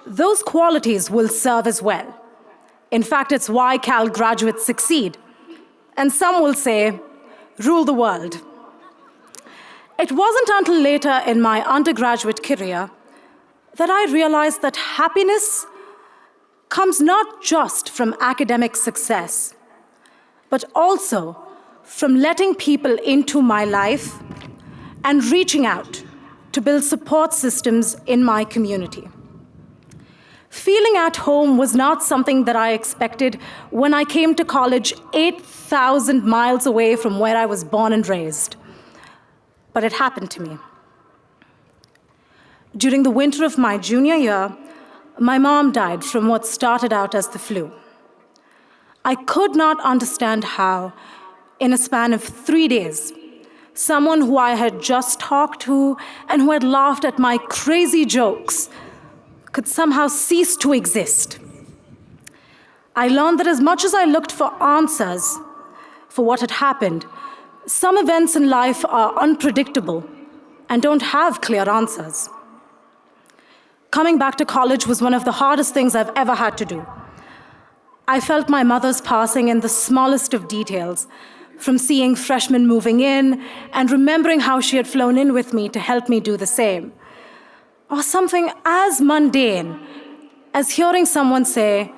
those qualities will serve as well. In fact, it's why Cal graduates succeed. And some will say, rule the world. It wasn't until later in my undergraduate career that I realized that happiness comes not just from academic success, but also from letting people into my life and reaching out to build support systems in my community. Feeling at home was not something that I expected when I came to college 8,000 miles away from where I was born and raised. But it happened to me. During the winter of my junior year, my mom died from what started out as the flu. I could not understand how, in a span of 3 days, someone who I had just talked to and who had laughed at my crazy jokes could somehow cease to exist. I learned that as much as I looked for answers for what had happened, some events in life are unpredictable and don't have clear answers. Coming back to college was one of the hardest things I've ever had to do. I felt my mother's passing in the smallest of details, from seeing freshmen moving in and remembering how she had flown in with me to help me do the same. Or something as mundane as hearing someone say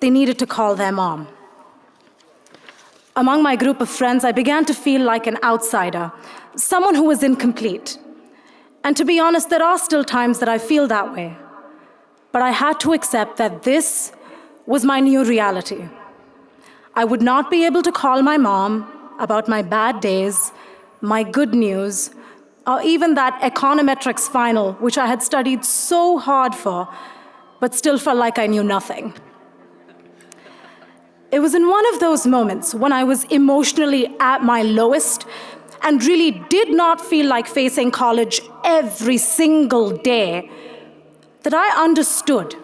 they needed to call their mom. Among my group of friends, I began to feel like an outsider, someone who was incomplete. And to be honest, there are still times that I feel that way. But I had to accept that this was my new reality. I would not be able to call my mom about my bad days, my good news, or even that econometrics final, which I had studied so hard for, but still felt like I knew nothing. It was in one of those moments when I was emotionally at my lowest and really did not feel like facing college every single day that I understood